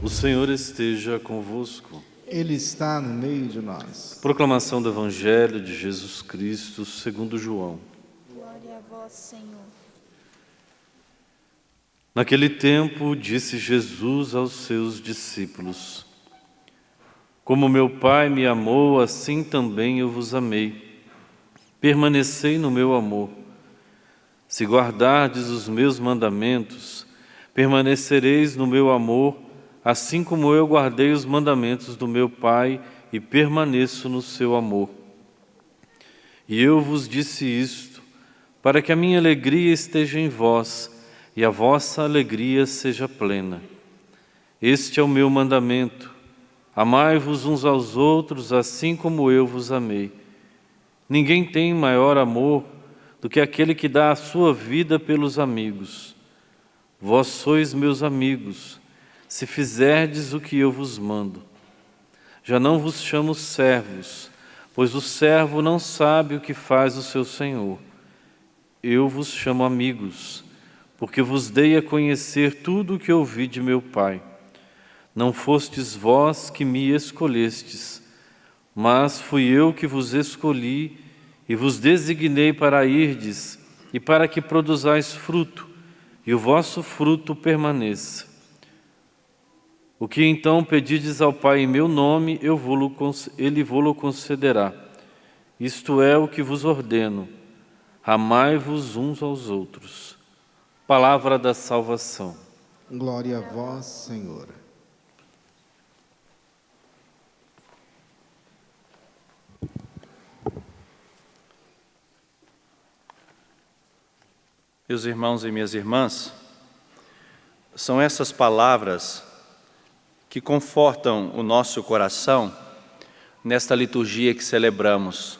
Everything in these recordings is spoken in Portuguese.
O Senhor esteja convosco. Ele está no meio de nós. Proclamação do Evangelho de Jesus Cristo segundo João. Glória a vós, Senhor. Naquele tempo, disse Jesus aos seus discípulos: Como meu Pai me amou, assim também eu vos amei. Permanecei no meu amor. Se guardardes os meus mandamentos, permanecereis no meu amor, assim como eu guardei os mandamentos do meu Pai e permaneço no seu amor. E eu vos disse isto, para que a minha alegria esteja em vós e a vossa alegria seja plena. Este é o meu mandamento: amai-vos uns aos outros, assim como eu vos amei. Ninguém tem maior amor do que aquele que dá a sua vida pelos amigos. Vós sois meus amigos, se fizerdes o que eu vos mando. Já não vos chamo servos, pois o servo não sabe o que faz o seu senhor. Eu vos chamo amigos, porque vos dei a conhecer tudo o que ouvi de meu Pai. Não fostes vós que me escolhestes, mas fui eu que vos escolhi e vos designei para irdes e para que produzais fruto, e o vosso fruto permaneça. O que então pedides ao Pai em meu nome, Ele vô-lo concederá. Isto é o que vos ordeno: amai-vos uns aos outros. Palavra da salvação. Glória a vós, Senhor. Meus irmãos e minhas irmãs, são essas palavras que confortam o nosso coração nesta liturgia que celebramos,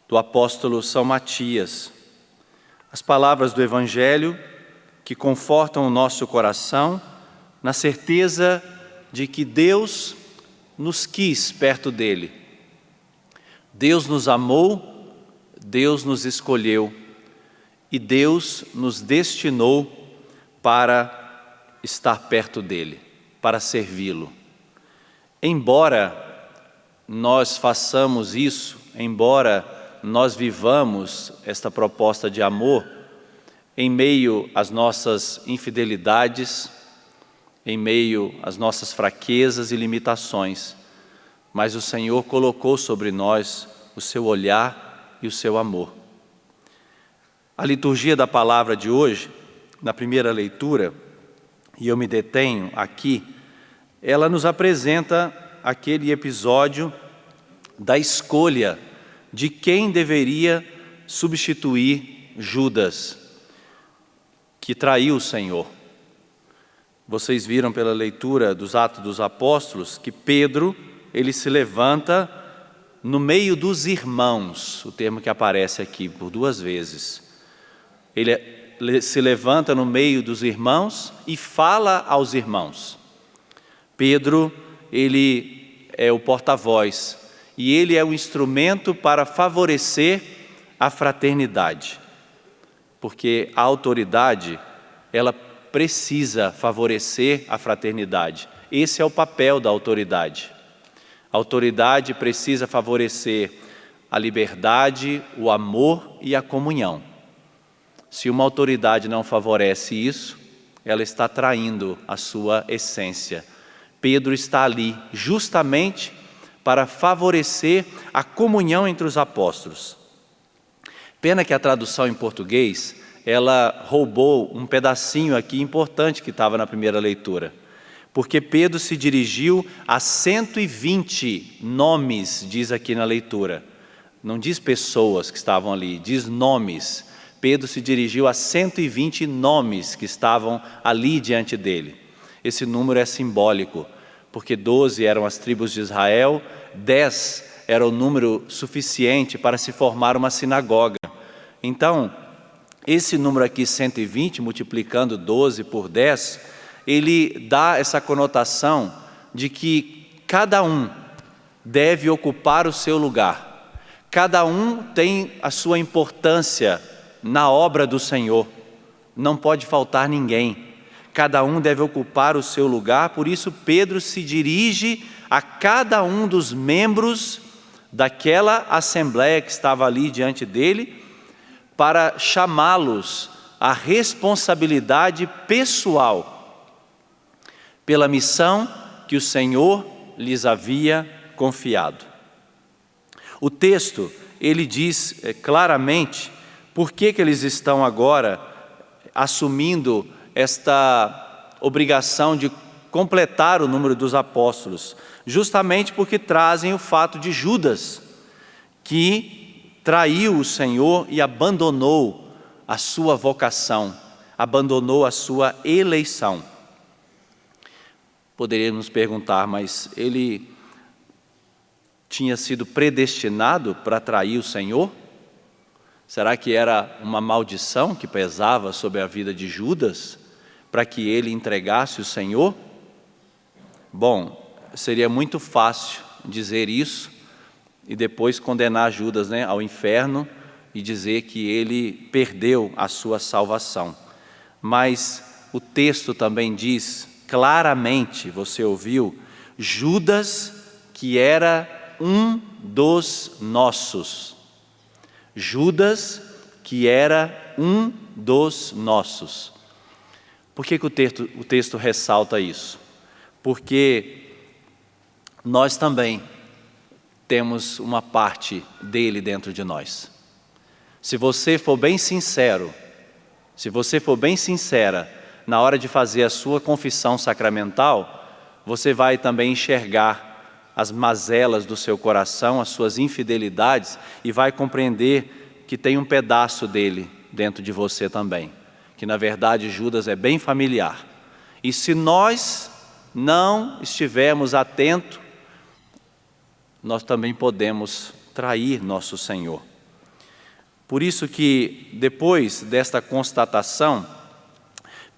do apóstolo São Matias. As palavras do Evangelho que confortam o nosso coração na certeza de que Deus nos quis perto dele. Deus nos amou, Deus nos escolheu e Deus nos destinou para estar perto dele, para servi-lo. Embora nós façamos isso, embora nós vivamos esta proposta de amor, em meio às nossas infidelidades, em meio às nossas fraquezas e limitações, mas o Senhor colocou sobre nós o seu olhar e o seu amor. A liturgia da palavra de hoje, na primeira leitura, e eu me detenho aqui, ela nos apresenta aquele episódio da escolha de quem deveria substituir Judas, que traiu o Senhor. Vocês viram pela leitura dos Atos dos Apóstolos que Pedro, ele se levanta no meio dos irmãos, o termo que aparece aqui por 2 vezes. Ele se levanta no meio dos irmãos e fala aos irmãos. Pedro, ele é o porta-voz e ele é o instrumento para favorecer a fraternidade. Porque a autoridade, ela precisa favorecer a fraternidade. Esse é o papel da autoridade. A autoridade precisa favorecer a liberdade, o amor e a comunhão. Se uma autoridade não favorece isso, ela está traindo a sua essência. Pedro está ali justamente para favorecer a comunhão entre os apóstolos. Pena que a tradução em português, ela roubou um pedacinho aqui importante que estava na primeira leitura. Porque Pedro se dirigiu a 120 nomes, diz aqui na leitura. Não diz pessoas que estavam ali, diz nomes. Pedro se dirigiu a 120 nomes que estavam ali diante dele. Esse número é simbólico, porque 12 eram as tribos de Israel, 10 era o número suficiente para se formar uma sinagoga. Então, esse número aqui, 120, multiplicando 12 por 10, ele dá essa conotação de que cada um deve ocupar o seu lugar. Cada um tem a sua importância na obra do Senhor. Não pode faltar ninguém. cada um deve ocupar o seu lugar, por isso Pedro se dirige a cada um dos membros daquela assembleia que estava ali diante dele, para chamá-los à responsabilidade pessoal pela missão que o Senhor lhes havia confiado. O texto, ele diz claramente por que eles estão agora assumindo esta obrigação de completar o número dos apóstolos, justamente porque trazem o fato de Judas, que traiu o Senhor e abandonou a sua vocação, abandonou a sua eleição. Poderíamos perguntar, mas ele tinha sido predestinado para trair o Senhor? Será que era uma maldição que pesava sobre a vida de Judas para que ele entregasse o Senhor? Bom, seria muito fácil dizer isso e depois condenar Judas, ao inferno e dizer que ele perdeu a sua salvação. Mas o texto também diz claramente, você ouviu, Judas, que era um dos nossos. Judas, que era um dos nossos. Por que o texto ressalta isso? Porque nós também temos uma parte dele dentro de nós. Se você for bem sincero, se você for bem sincera na hora de fazer a sua confissão sacramental, você vai também enxergar as mazelas do seu coração, as suas infidelidades, e vai compreender que tem um pedaço dele dentro de você também, que na verdade Judas é bem familiar. E se nós não estivermos atentos, nós também podemos trair nosso Senhor. Por isso que depois desta constatação,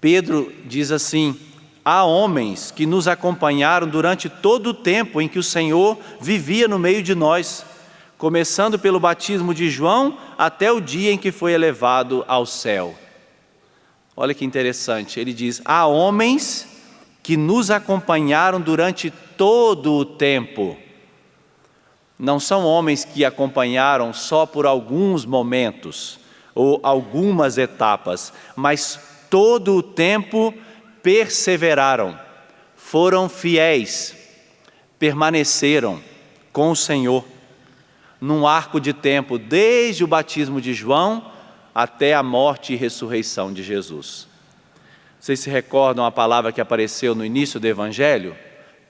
Pedro diz assim: há homens que nos acompanharam durante todo o tempo em que o Senhor vivia no meio de nós, começando pelo batismo de João até o dia em que foi elevado ao céu. Olha que interessante, ele diz: há homens que nos acompanharam durante todo o tempo. Não são homens que acompanharam só por alguns momentos ou algumas etapas, mas todo o tempo perseveraram, foram fiéis, permaneceram com o Senhor, num arco de tempo, desde o batismo de João até a morte e ressurreição de Jesus. Vocês se recordam a palavra que apareceu no início do Evangelho?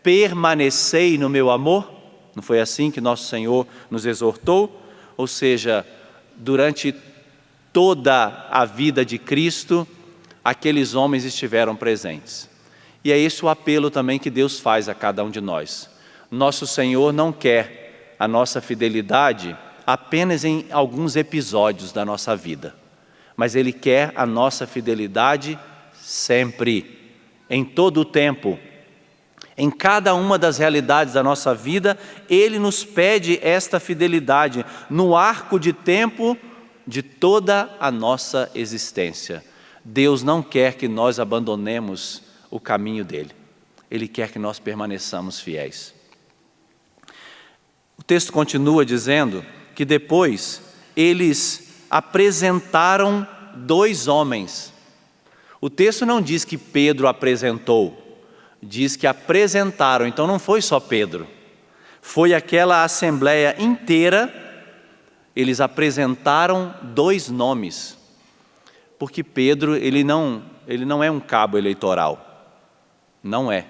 Permanecei no meu amor? Não foi assim que nosso Senhor nos exortou? Ou seja, durante toda a vida de Cristo, aqueles homens estiveram presentes. E é esse o apelo também que Deus faz a cada um de nós. Nosso Senhor não quer a nossa fidelidade apenas em alguns episódios da nossa vida, mas Ele quer a nossa fidelidade sempre, em todo o tempo. Em cada uma das realidades da nossa vida, Ele nos pede esta fidelidade no arco de tempo de toda a nossa existência. Deus não quer que nós abandonemos o caminho dele. Ele quer que nós permaneçamos fiéis. O texto continua dizendo que depois eles apresentaram 2 homens. O texto não diz que Pedro apresentou, diz que apresentaram. Então não foi só Pedro, foi aquela assembleia inteira. Eles apresentaram 2 nomes. Porque Pedro, ele não é um cabo eleitoral, não é.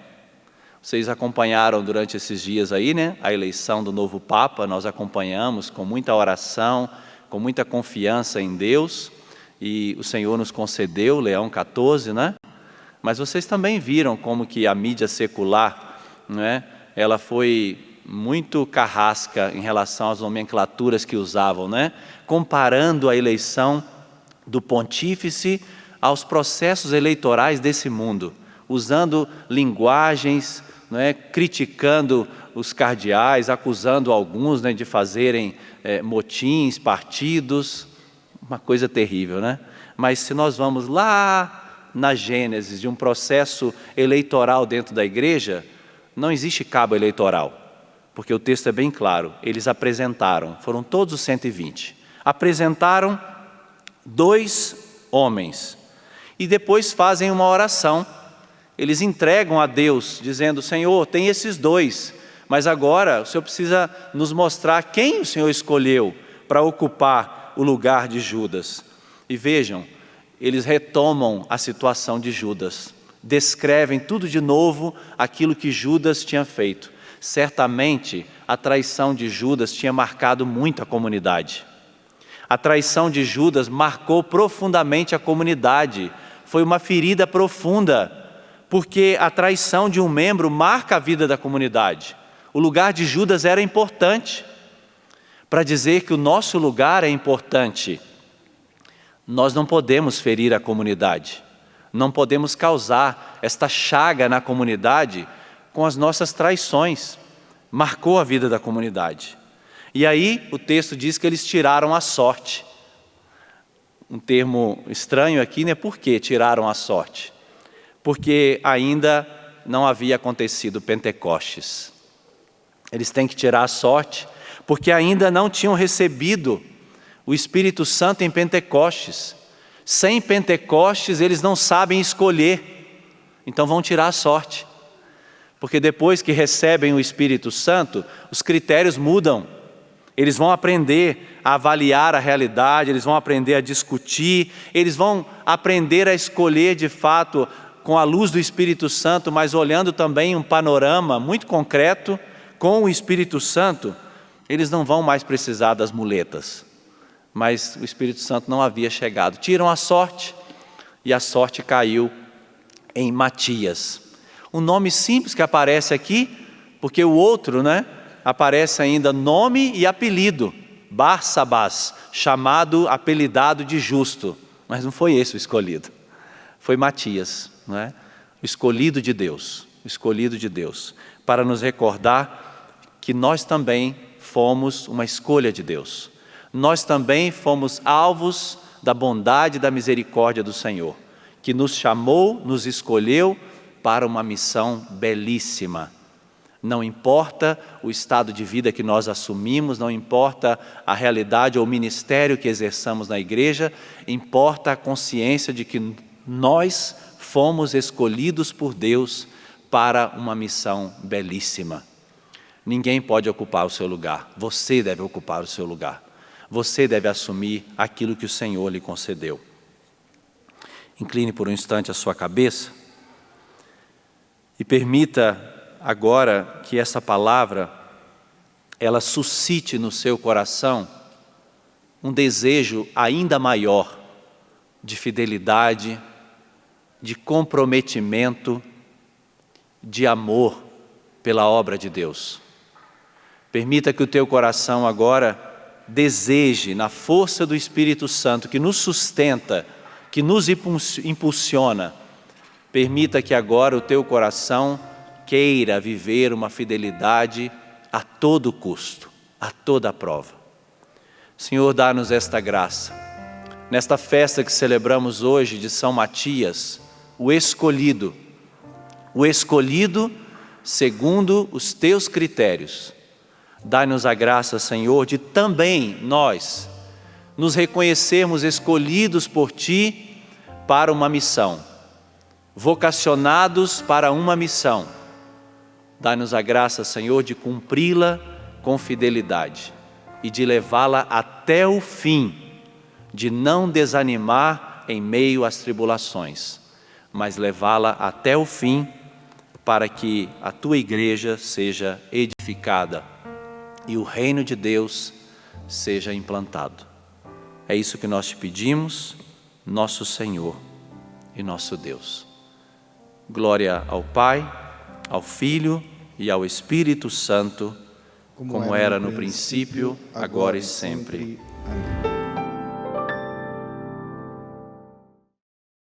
Vocês acompanharam durante esses dias aí, a eleição do novo Papa, nós acompanhamos com muita oração, com muita confiança em Deus, e o Senhor nos concedeu Leão XIV, Mas vocês também viram como que a mídia secular, ela foi muito carrasca em relação às nomenclaturas que usavam, comparando a eleição do pontífice aos processos eleitorais desse mundo, usando linguagens, criticando os cardeais, acusando alguns de fazerem motins, partidos, uma coisa terrível, Mas se nós vamos lá na Gênesis de um processo eleitoral dentro da igreja, não existe cabo eleitoral, porque o texto é bem claro. Eles apresentaram, foram todos os 120, apresentaram 2 homens e depois fazem uma oração. Eles entregam a Deus, dizendo: Senhor, tem esses 2, mas agora o Senhor precisa nos mostrar quem o Senhor escolheu para ocupar o lugar de Judas. E vejam, eles retomam a situação de Judas, descrevem tudo de novo aquilo que Judas tinha feito. Certamente a traição de Judas tinha marcado muito a comunidade. A traição de Judas marcou profundamente a comunidade, foi uma ferida profunda, porque a traição de um membro marca a vida da comunidade. O lugar de Judas era importante, para dizer que o nosso lugar é importante. Nós não podemos ferir a comunidade, não podemos causar esta chaga na comunidade com as nossas traições. Marcou a vida da comunidade. E aí o texto diz que eles tiraram a sorte. Um termo estranho aqui, né? Por que tiraram a sorte? Porque ainda não havia acontecido Pentecostes. Eles têm que tirar a sorte, porque ainda não tinham recebido o Espírito Santo em Pentecostes. Sem Pentecostes eles não sabem escolher, então vão tirar a sorte. Porque depois que recebem o Espírito Santo, os critérios mudam. Eles vão aprender a avaliar a realidade, eles vão aprender a discutir, eles vão aprender a escolher de fato com a luz do Espírito Santo, mas olhando também um panorama muito concreto. Com o Espírito Santo, eles não vão mais precisar das muletas, mas o Espírito Santo não havia chegado. Tiram a sorte, e a sorte caiu em Matias. Um nome simples que aparece aqui, porque o outro, aparece ainda nome e apelido, Barsabás, apelidado de justo, mas não foi esse o escolhido, foi Matias, o escolhido de Deus, para nos recordar que nós também fomos uma escolha de Deus. Nós também fomos alvos da bondade e da misericórdia do Senhor, que nos chamou, nos escolheu para uma missão belíssima. Não importa o estado de vida que nós assumimos, não importa a realidade ou o ministério que exerçamos na igreja, importa a consciência de que nós fomos escolhidos por Deus para uma missão belíssima. Ninguém pode ocupar o seu lugar, você deve ocupar o seu lugar. Você deve assumir aquilo que o Senhor lhe concedeu. Incline por um instante a sua cabeça e permita agora que essa palavra, ela suscite no seu coração um desejo ainda maior de fidelidade, de comprometimento, de amor pela obra de Deus. Permita que o teu coração agora deseje, na força do Espírito Santo, que nos sustenta, que nos impulsiona, permita que agora o teu coração queira viver uma fidelidade a todo custo, a toda prova. Senhor, dá-nos esta graça. Nesta festa que celebramos hoje de São Matias, o escolhido segundo os teus critérios. Dá-nos a graça, Senhor, de também nós nos reconhecermos escolhidos por Ti para uma missão, vocacionados para uma missão. Dá-nos a graça, Senhor, de cumpri-la com fidelidade e de levá-la até o fim, de não desanimar em meio às tribulações, mas levá-la até o fim para que a Tua igreja seja edificada e o reino de Deus seja implantado. É isso que nós te pedimos, nosso Senhor e nosso Deus. Glória ao Pai, ao Filho e ao Espírito Santo, como era no princípio, agora e sempre. Amém.